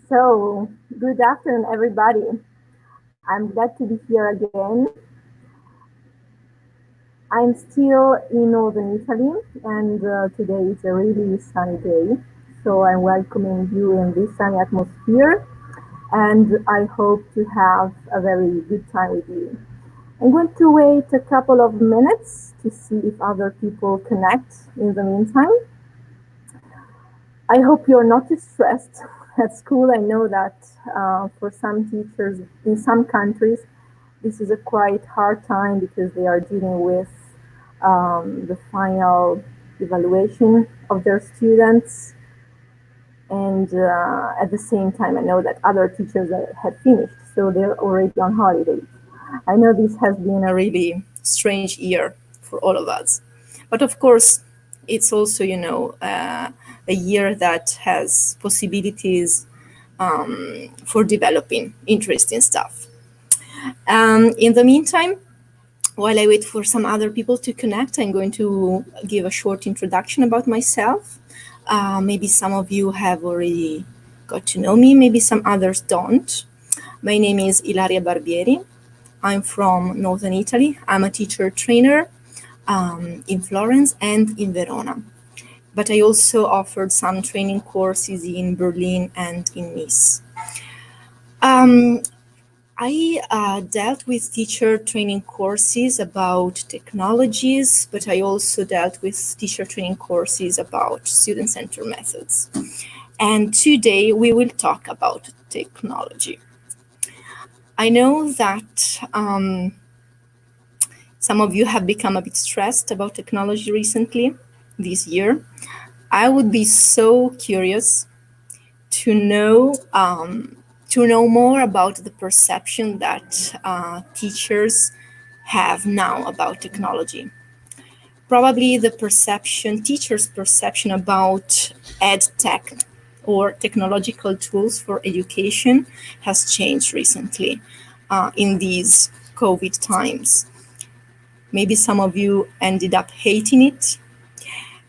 So, good afternoon, everybody. I'm glad to be here again. I'm still in northern Italy, and today is a really sunny day. So, I'm welcoming you in this sunny atmosphere, and I hope to have a very good time with you. I'm going to wait a couple of minutes to see if other people connect in the meantime. I hope you're not too stressed at school. I know that for some teachers in some countries, this is a quite hard time because they are dealing with the final evaluation of their students. And at the same time, I know that other teachers have finished, so they're already on holidays. I know this has been a really strange year for all of us. But of course, it's also, a year that has possibilities for developing interesting stuff. In the meantime, while I wait for some other people to connect, I'm going to give a short introduction about myself. Maybe some of you have already got to know me, maybe some others don't. My name is Ilaria Barbieri. I'm from Northern Italy. I'm a teacher trainer in Florence and in Verona. But I also offered some training courses in Berlin and in Nice. I dealt with teacher training courses about technologies, but I also dealt with teacher training courses about student-centered methods. And today we will talk about technology. I know that some of you have become a bit stressed about technology recently, this year. I would be so curious to know more about the perception that teachers have now about technology. Probably the teachers' perception about ed tech or technological tools for education has changed recently in these COVID times. Maybe some of you ended up hating it.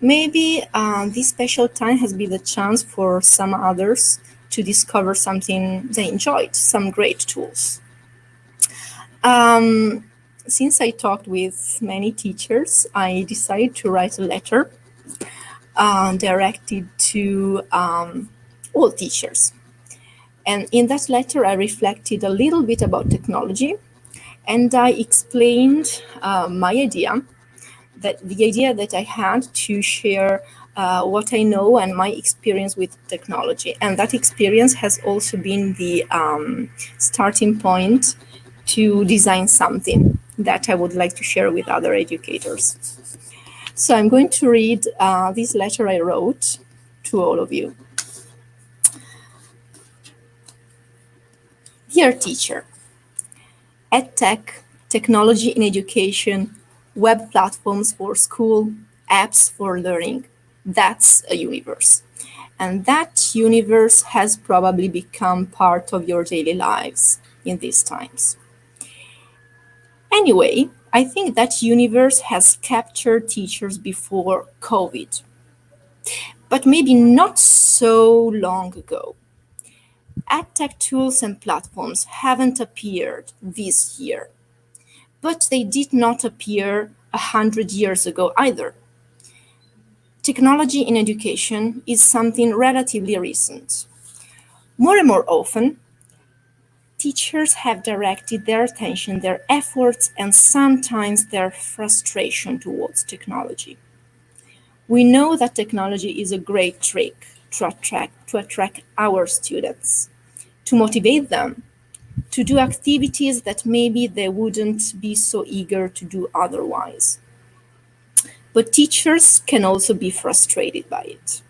Maybe this special time has been the chance for some others to discover something they enjoyed, some great tools. Since I talked with many teachers, I decided to write a letter directed to all teachers. And in that letter, I reflected a little bit about technology, and I explained my idea, the idea that I had to share what I know and my experience with technology. And that experience has also been the starting point to design something that I would like to share with other educators. So I'm going to read this letter I wrote to all of you. Dear teacher, EdTech, technology in education, web platforms for school, apps for learning, that's a universe. And that universe has probably become part of your daily lives in these times. Anyway, I think that universe has captured teachers before COVID, but maybe not so long ago. EdTech tools and platforms haven't appeared this year, but they did not appear 100 years ago either. Technology in education is something relatively recent. More and more often, teachers have directed their attention, their efforts, and sometimes their frustration towards technology. We know that technology is a great trick to attract our students, to motivate them, to do activities that maybe they wouldn't be so eager to do otherwise. But teachers can also be frustrated by it.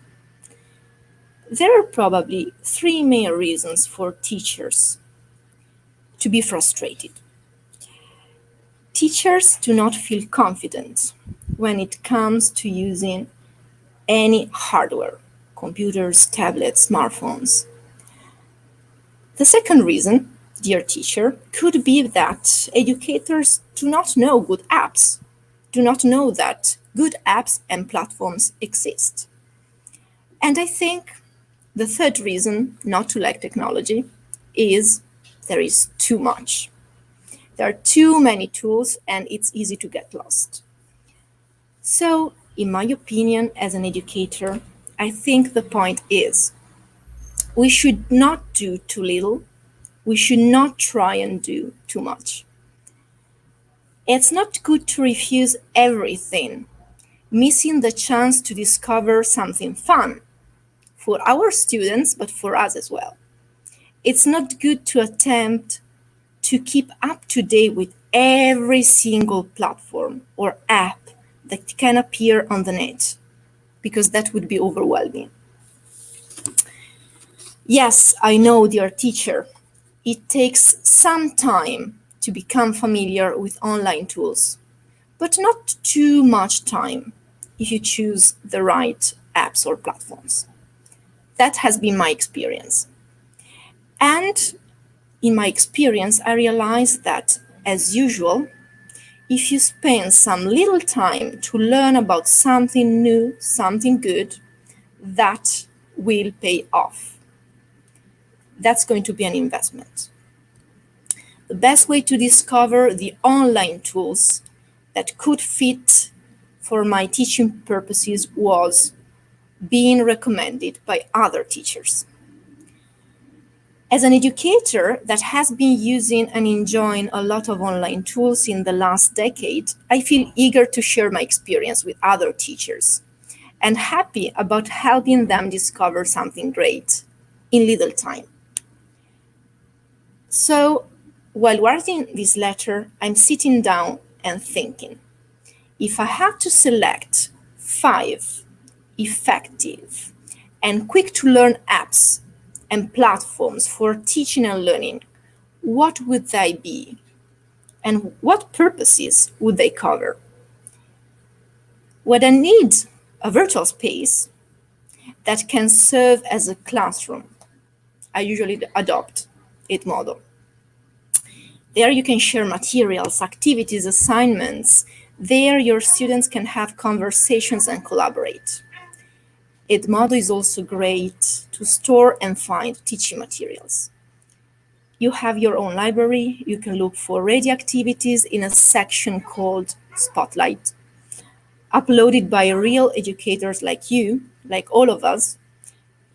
There are probably three main reasons for teachers to be frustrated. Teachers do not feel confident when it comes to using any hardware, computers, tablets, smartphones. The second reason, dear teacher, could be that educators do not know good apps, do not know that good apps and platforms exist. And I think The third reason not to like technology is there is too much. There are too many tools and it's easy to get lost. So, in my opinion, as an educator, I think the point is we should not do too little. We should not try and do too much. It's not good to refuse everything, missing the chance to discover something fun for our students, but for us as well. It's not good to attempt to keep up to date with every single platform or app that can appear on the net, because that would be overwhelming. Yes, I know, dear teacher, it takes some time to become familiar with online tools, but not too much time if you choose the right apps or platforms. That has been my experience. And in my experience, I realized that, as usual, if you spend some little time to learn about something new, something good, that will pay off. That's going to be an investment. The best way to discover the online tools that could fit for my teaching purposes was being recommended by other teachers. As an educator that has been using and enjoying a lot of online tools in the last decade, I feel eager to share my experience with other teachers and happy about helping them discover something great in little time. So, while writing this letter, I'm sitting down and thinking, if I have to select 5 effective and quick to learn apps and platforms for teaching and learning, what would they be? And what purposes would they cover? Would I need a virtual space that can serve as a classroom? I usually adopt it model. There you can share materials, activities, assignments. There your students can have conversations and collaborate. Edmodo is also great to store and find teaching materials. You have your own library. You can look for ready activities in a section called Spotlight, uploaded by real educators like you, like all of us,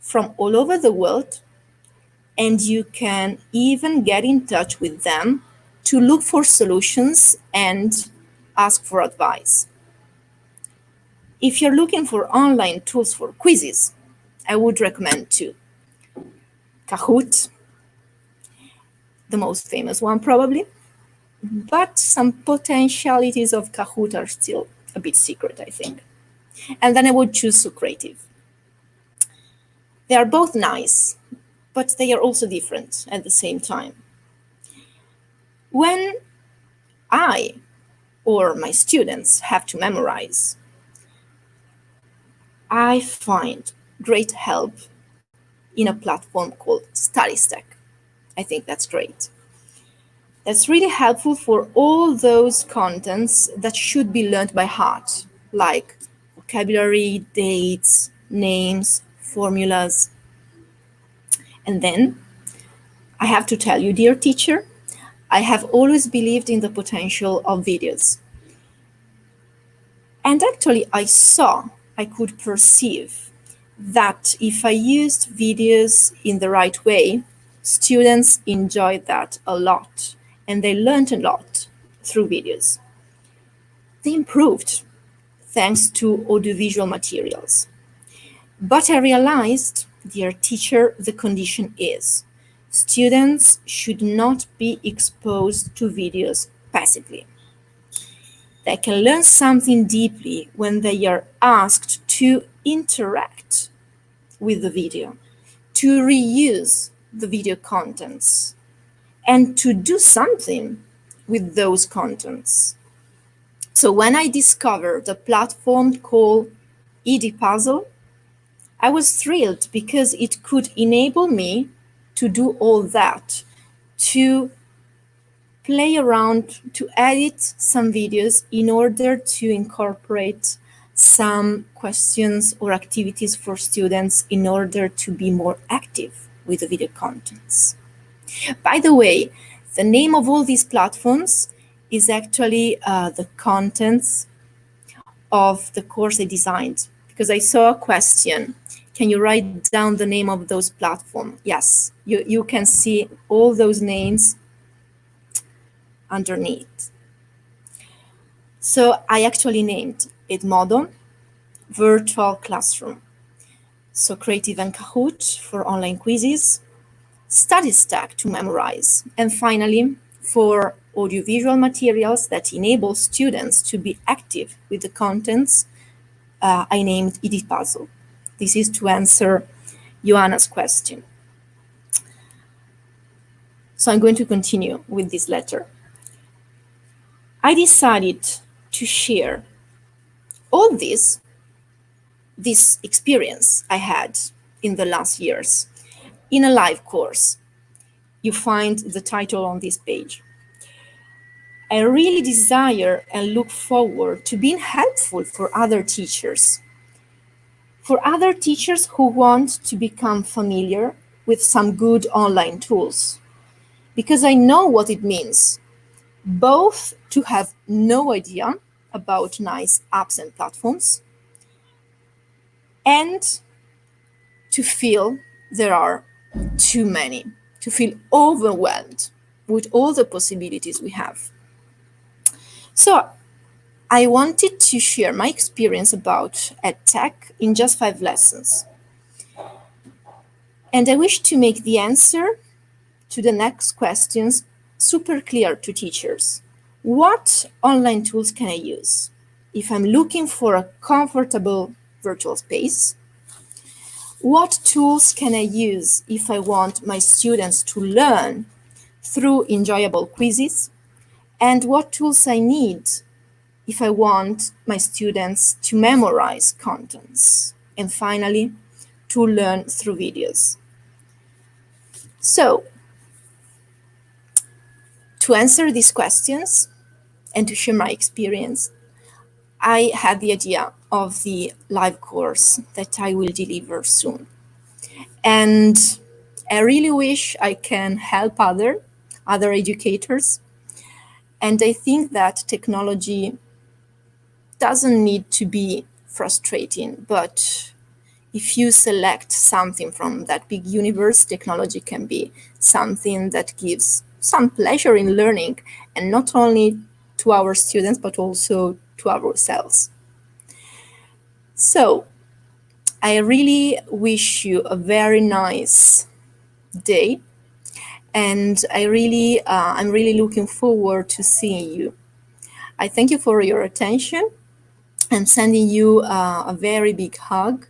from all over the world. And you can even get in touch with them to look for solutions and ask for advice. If you're looking for online tools for quizzes, I would recommend 2. Kahoot, the most famous one probably, but some potentialities of Kahoot are still a bit secret, I think. And then I would choose Socrative. They are both nice, but they are also different at the same time. When I or my students have to memorize, I find great help in a platform called StudyStack. I think that's great. That's really helpful for all those contents that should be learned by heart, like vocabulary, dates, names, formulas. And then I have to tell you, dear teacher, I have always believed in the potential of videos. And actually, I could perceive that if I used videos in the right way, students enjoyed that a lot and they learned a lot through videos. They improved thanks to audiovisual materials. But I realized, dear teacher, the condition is students should not be exposed to videos passively. They can learn something deeply when they are asked to interact with the video, to reuse the video contents, and to do something with those contents. So when I discovered a platform called Puzzle, I was thrilled because it could enable me to do all that, to play around, to edit some videos in order to incorporate some questions or activities for students in order to be more active with the video contents. By the way, the name of all these platforms is actually the contents of the course I designed, because I saw a question. Can you write down the name of those platforms? Yes, you can see all those names underneath. So I actually named it Modo Virtual Classroom. So Creative and Kahoot for online quizzes, Study Stack to memorize, and finally, for audiovisual materials that enable students to be active with the contents, I named Edit Puzzle. This is to answer Joanna's question. So I'm going to continue with this letter. I decided to share all this experience I had in the last years in a live course. You find the title on this page. I really desire and look forward to being helpful for other teachers who want to become familiar with some good online tools, because I know what it means, both to have no idea about nice apps and platforms, and to feel there are too many, to feel overwhelmed with all the possibilities we have. So I wanted to share my experience about EdTech in just 5 lessons. And I wish to make the answer to the next questions super clear to teachers. What online tools can I use if I'm looking for a comfortable virtual space? What tools can I use if I want my students to learn through enjoyable quizzes? And what tools I need if I want my students to memorize contents? And finally, to learn through videos. So, to answer these questions and to share my experience, I had the idea of the live course that I will deliver soon. And I really wish I can help other educators. And I think that technology doesn't need to be frustrating, but if you select something from that big universe, technology can be something that gives some pleasure in learning, and not only to our students, but also to ourselves. So I really wish you a very nice day, and I'm really looking forward to seeing you. I thank you for your attention. I'm sending you a very big hug,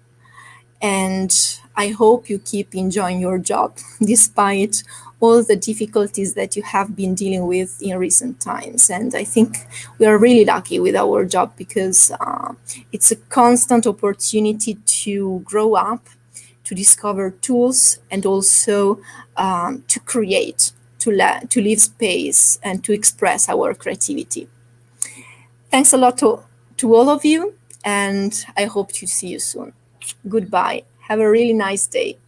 and I hope you keep enjoying your job despite all the difficulties that you have been dealing with in recent times. And I think we are really lucky with our job, because it's a constant opportunity to grow up, to discover tools, and also to create, to leave space and to express our creativity. Thanks a lot to all of you, and I hope to see you soon. Goodbye. Have a really nice day.